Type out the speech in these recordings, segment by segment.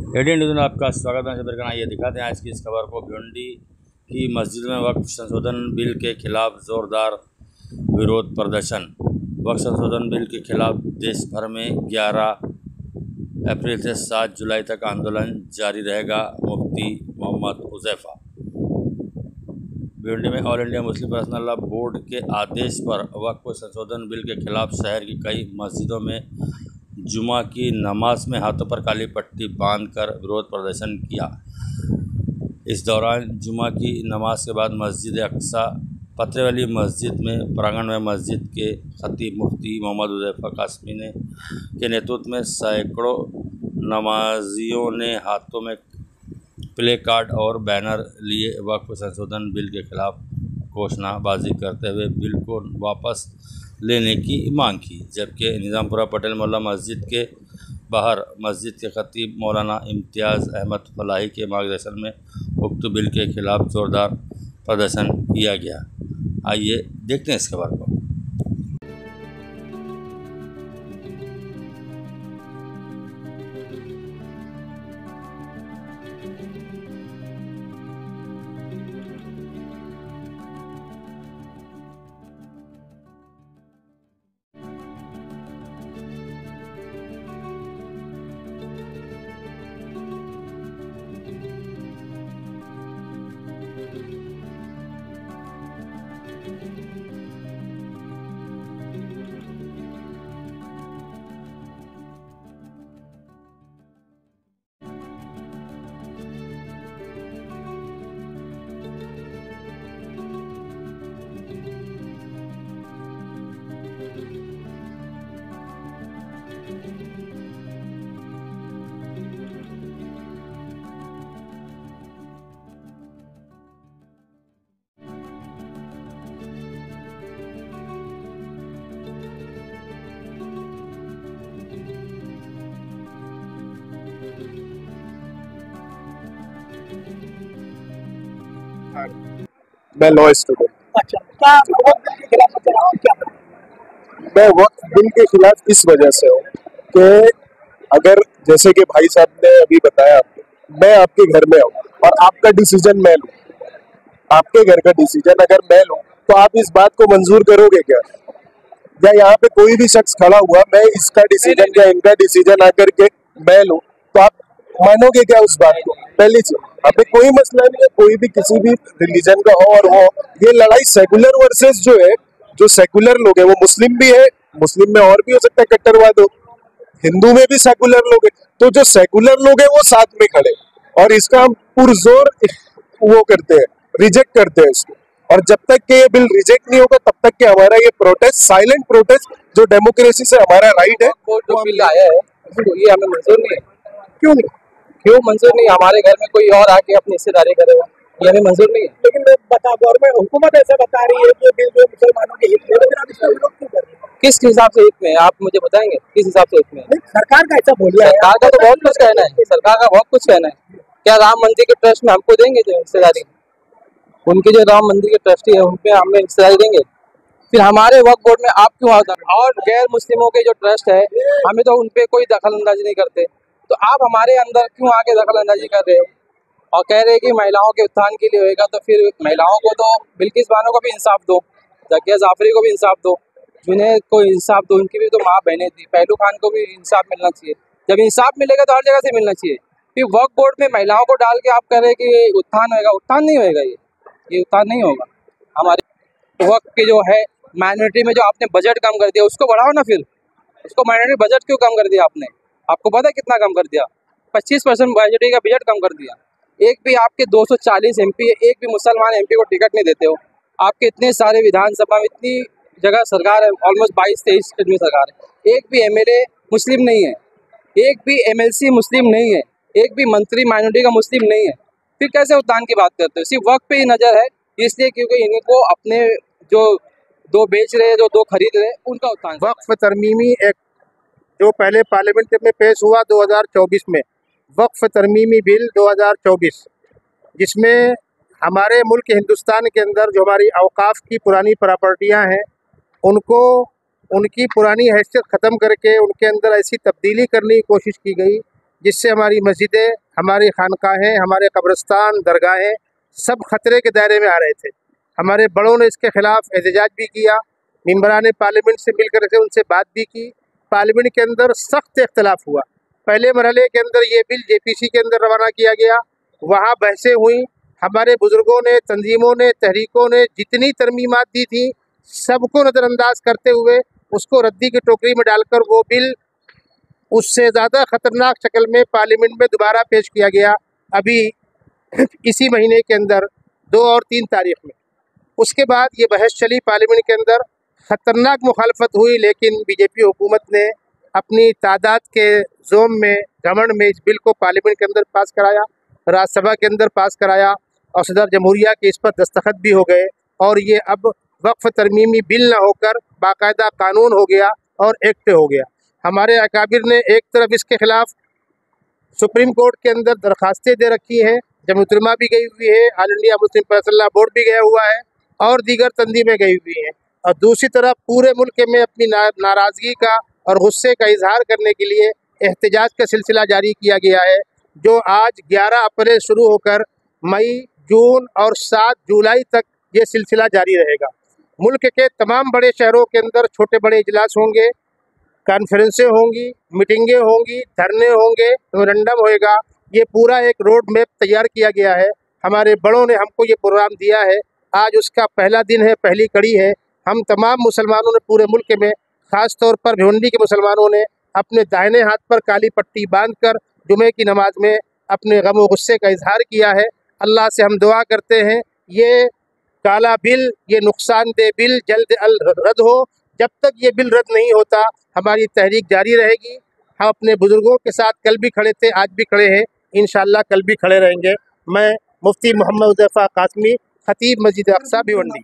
ADN news में आपका स्वागत है। जबर आइए दिखाते हैं आज की इस खबर को। भिंडी की मस्जिद में वक्फ संशोधन बिल के खिलाफ जोरदार विरोध प्रदर्शन। वक्फ संशोधन बिल के खिलाफ देश भर में 11 अप्रैल से 7 जुलाई तक आंदोलन जारी रहेगा। मुफ्ती मोहम्मद हुज़ैफा। भिंडी में all India Muslim personal law board के आदेश पर वक्फ संशोधन बिल के खिलाफ शहर की कई मस्जिदों में जुमा की नमाज में हाथों पर काली पट्टी बांधकर विरोध प्रदर्शन किया। इस दौरान जुमा की नमाज के बाद मस्जिद अक्सा पत्रेवाली मस्जिद में प्रांगण में मस्जिद के खतीब मुफ्ती मोहम्मद हुज़ैफा कासमी के नेतृत्व में सैकड़ों नमाजियों ने हाथों में प्ले कार्ड और बैनर लिए वक्फ संशोधन बिल के खिलाफ घोषणाबाजी करते हुए बिल को वापस लेने की मांग की। जबकि निज़ामपुरा पटेल मोहल्ला मस्जिद के बाहर मस्जिद के खतीब मौलाना इम्तियाज़ अहमद फलाही के मार्गदर्शन में उक्त बिल के खिलाफ जोरदार प्रदर्शन किया गया। आइए देखते हैं इस खबर को। मैं लॉ स्टूडेंट। अच्छा, क्या वक्फ बिल के खिलाफ बता रहा हूँ क्या? मैं वक्फ बिल के खिलाफ इस वजह से हूँ कि अगर जैसे कि भाई साहब ने अभी बताया आपको, मैं आपके घर में आऊँ और आपका डिसीजन मैं लूँ, आपके घर का डिसीजन अगर मैं लूँ तो आप इस बात को मंजूर करोगे क्या? या यहाँ पे कोई भी शख्स खड़ा हुआ, मैं इसका डिसीजन या इनका डिसीजन आकर के मैं लूँ तो आप मानोगे क्या उस बात को? पहली चीज, अभी कोई मसला नहीं है, कोई भी किसी भी रिलीजन का हो और वो ये लड़ाई सेकुलर वर्सेस जो है, जो सेकुलर लोग है वो मुस्लिम भी है, मुस्लिम में और भी हो सकता है कट्टरवाद हो, हिंदू में भी सेकुलर लोग है, तो जो सेकुलर लोग है वो साथ में खड़े और इसका हम पुरजोर वो करते हैं, रिजेक्ट करते हैं इसको। और जब तक के ये बिल रिजेक्ट नहीं होगा तब तक के हमारा ये प्रोटेस्ट, साइलेंट प्रोटेस्ट जो डेमोक्रेसी से हमारा राइट है, जो बिल आया है ये हमें मंजूर नहीं है। क्यों नहीं? क्यों मंजूर नहीं? हमारे घर में कोई और आके अपनी हिस्सेदारी करेगा, ये हमें मंजूर नहीं है। लेकिन गवर्नमेंट हुकूमत ऐसा बता रही है कि बिल जो मुसलमानों के हित में, लेकिन आप इसका विरोध क्यों कर रहे हैं? किस हिसाब से हित में? आप मुझे बताएंगे किस हिसाब से हित में? सरकार का ऐसा बोलिए। सरकार का तो बहुत कुछ कहना है, सरकार का बहुत कुछ कहना है। क्या राम मंदिर के ट्रस्ट में हमको देंगे जो हिस्सेदारी? उनके जो राम मंदिर के ट्रस्टी है उनपे हमें हिस्सेदारी देंगे? फिर हमारे वक्फ बोर्ड में आप क्यों आता? और गैर मुस्लिमों के जो ट्रस्ट है हमें तो उनपे कोई दखल अंदाजी नहीं करते, तो आप हमारे अंदर क्यों आके दखल अंदाजी कर रहे हो और कह रहे हैं कि महिलाओं के उत्थान के लिए होएगा? तो फिर महिलाओं को तो बिल्किस बानो को भी इंसाफ दो, जाकिया जाफरी को भी इंसाफ दो, जुनैद को इंसाफ दो, उनकी भी तो माँ बहनें थी, पहलू खान को भी इंसाफ मिलना चाहिए। जब इंसाफ मिलेगा तो हर जगह से मिलना चाहिए। फिर वक्फ बोर्ड में महिलाओं को डाल के आप कह रहे हैं कि उत्थान होएगा, उत्थान नहीं होएगा, ये उत्थान नहीं होगा। हमारे वक्फ के जो है माइनॉरिटी में जो आपने बजट कम कर दिया उसको बढ़ाओ ना, फिर उसको माइनॉरिटी बजट क्यों कम कर दिया आपने? आपको पता है कितना कम कर दिया? 25% माइनॉरिटी का बजट कम कर दिया। एक भी आपके 240 MP, एक भी मुसलमान MP को टिकट नहीं देते हो। आपके इतने सारे विधानसभा में इतनी जगह सरकार है, ऑलमोस्ट 22-23 स्टेट में सरकार है, एक भी MLA मुस्लिम नहीं है, एक भी MLC मुस्लिम नहीं है, एक भी मंत्री माइनॉरिटी का मुस्लिम नहीं है। फिर कैसे उत्थान की बात करते हो? सिर्फ वक्त पे ही नज़र है, इसलिए क्योंकि इनको अपने जो दो बेच रहे हैं, जो दो खरीद रहे हैं, उनका उत्थान। वक्फ तरमीमी एक्ट जो पहले पार्लियामेंट में पेश हुआ 2024 में, वक्फ तरमीमी बिल 2024, जिसमें हमारे मुल्क हिंदुस्तान के अंदर जो हमारी औकाफ की पुरानी प्रॉपर्टियां हैं उनको उनकी पुरानी हैसियत ख़त्म करके उनके अंदर ऐसी तब्दीली करने की कोशिश की गई जिससे हमारी मस्जिदें, हमारी खानकाहें, हमारे कब्रिस्तान, दरगाहें सब खतरे के दायरे में आ रहे थे। हमारे बड़ों ने इसके ख़िलाफ़ एहतजाज भी किया, मेंबरान पार्लियामेंट से मिल कर के उनसे बात भी की। पार्लियामेंट के अंदर सख्त इख्तलाफ हुआ। पहले मरहले के अंदर ये बिल JPC के अंदर रवाना किया गया, वहाँ बहसें हुई। हमारे बुज़ुर्गों ने, तंजीमों ने, तहरीकों ने जितनी तरमीमात दी थी सबको नज़रअंदाज करते हुए उसको रद्दी की टोकरी में डालकर वो बिल उससे ज़्यादा ख़तरनाक शक्ल में पार्लियामेंट में दोबारा पेश किया गया, अभी इसी महीने के अंदर 2 और 3 तारीख में। उसके बाद ये बहस चली पार्लियामेंट के अंदर, ख़तरनाक मुखालफत हुई, लेकिन BJP हुकूमत ने अपनी तादाद के ज़ोम में, घमंड में इस बिल को पार्लियामेंट के अंदर पास कराया, राज्यसभा के अंदर पास कराया और सदर जमहूरिया के इस पर दस्तखत भी हो गए और ये अब वक्फ तरमीमी बिल न होकर बाकायदा कानून हो गया और एक्ट हो गया। हमारे अकाबिर ने एक तरफ इसके ख़िलाफ़ सुप्रीम कोर्ट के अंदर दरखास्तें दे रखी हैं, जमीयत उलमा भी गई हुई है, all India Muslim personal law board भी गया हुआ है और दीगर तंजीमें गई हुई हैं। और दूसरी तरफ पूरे मुल्क में अपनी नाराज़गी का और गुस्से का इजहार करने के लिए एहतजाज का सिलसिला जारी किया गया है, जो आज 11 अप्रैल शुरू होकर मई, जून और 7 जुलाई तक ये सिलसिला जारी रहेगा। मुल्क के तमाम बड़े शहरों के अंदर छोटे बड़े इजलास होंगे, कॉन्फ्रेंसें होंगी, मीटिंगें होंगी, धरने होंगे, मेमोरेंडम होएगा। ये पूरा एक रोड मैप तैयार किया गया है। हमारे बड़ों ने हमको ये प्रोग्राम दिया है, आज उसका पहला दिन है, पहली कड़ी है। हम तमाम मुसलमानों ने पूरे मुल्क में, ख़ास तौर पर भिवंडी के मुसलमानों ने अपने दाहिने हाथ पर काली पट्टी बांधकर जुमे की नमाज में अपने गम व गुस्से का इजहार किया है। अल्लाह से हम दुआ करते हैं ये काला बिल, ये नुकसानदेह बिल जल्द रद्द हो। जब तक ये बिल रद्द नहीं होता हमारी तहरीक जारी रहेगी। हम अपने बुज़ुर्गों के साथ कल भी खड़े थे, आज भी खड़े हैं, इंशाअल्लाह कल भी खड़े रहेंगे। मैं मुफ्ती मोहम्मद हुज़ैफ़ा कासमी, खतीब मस्जिद अक्सा भिवंडी।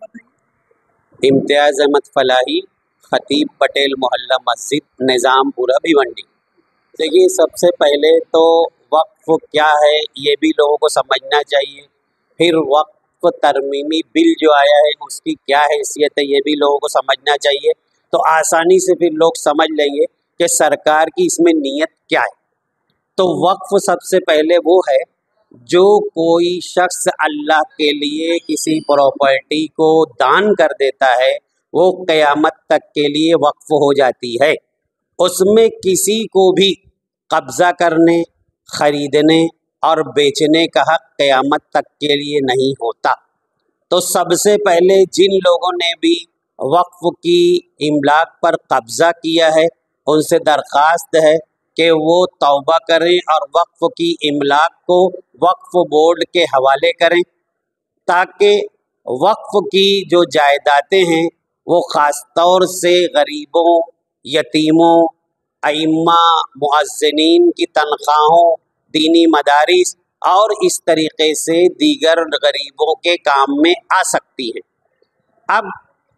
इम्तियाज़ अहमद फलाही, खतीब पटेल मोहल्ला मस्जिद निज़ामपुरा भिवंडी। देखिए, सबसे पहले तो वक्फ़ क्या है ये भी लोगों को समझना चाहिए। फिर वक्फ़ तरमीमी बिल जो आया है उसकी क्या हैसियत है ये भी लोगों को समझना चाहिए, तो आसानी से फिर लोग समझ लेंगे कि सरकार की इसमें नीयत क्या है। तो वक्फ़ सबसे पहले वो है जो कोई शख्स अल्लाह के लिए किसी प्रॉपर्टी को दान कर देता है, वो क़यामत तक के लिए वक्फ़ हो जाती है। उसमें किसी को भी कब्ज़ा करने, ख़रीदने और बेचने का हक़ क़यामत तक के लिए नहीं होता। तो सबसे पहले जिन लोगों ने भी वक्फ़ की इमलाक पर कब्ज़ा किया है उनसे दरख्वास्त है कि वो तौबा करें और वक्फ़ की इमलाक को वक्फ़ बोर्ड के हवाले करें, ताकि वक्फ़ की जो जायदादें हैं वो ख़ास तौर से गरीबों, यतीमों, अइम्मा, मुअज़्ज़िनीन की तनख्वाहों, दीनी मदारिस और इस तरीक़े से दीगर गरीबों के काम में आ सकती है। अब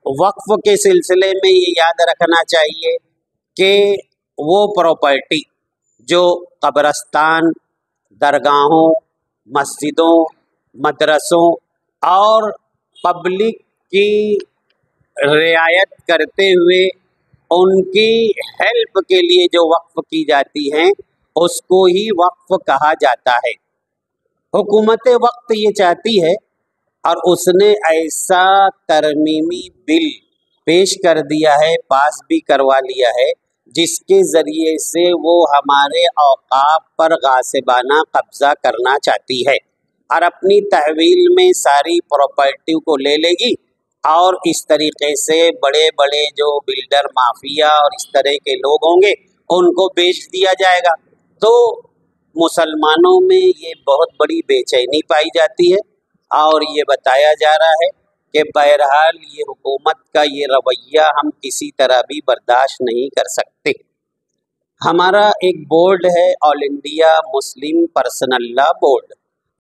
वक्फ़ के सिलसिले में ये याद रखना चाहिए कि वो प्रॉपर्टी जो कब्रस्तान, दरगाहों, मस्जिदों, मदरसों और पब्लिक की रियायत करते हुए उनकी हेल्प के लिए जो वक्फ़ की जाती हैं उसको ही वक्फ़ कहा जाता है। हुकूमत वक्त ये चाहती है और उसने ऐसा तरमीमी बिल पेश कर दिया है, पास भी करवा लिया है, जिसके ज़रिए से वो हमारे औक़ाफ़ पर गासिबाना कब्ज़ा करना चाहती है और अपनी तहवील में सारी प्रॉपर्टी को ले लेगी और इस तरीक़े से बड़े बड़े जो बिल्डर माफिया और इस तरह के लोग होंगे उनको बेच दिया जाएगा। तो मुसलमानों में ये बहुत बड़ी बेचैनी पाई जाती है और ये बताया जा रहा है कि बहरहाल ये हुकूमत का ये रवैया हम किसी तरह भी बर्दाश्त नहीं कर सकते। हमारा एक बोर्ड है all India Muslim personal law board,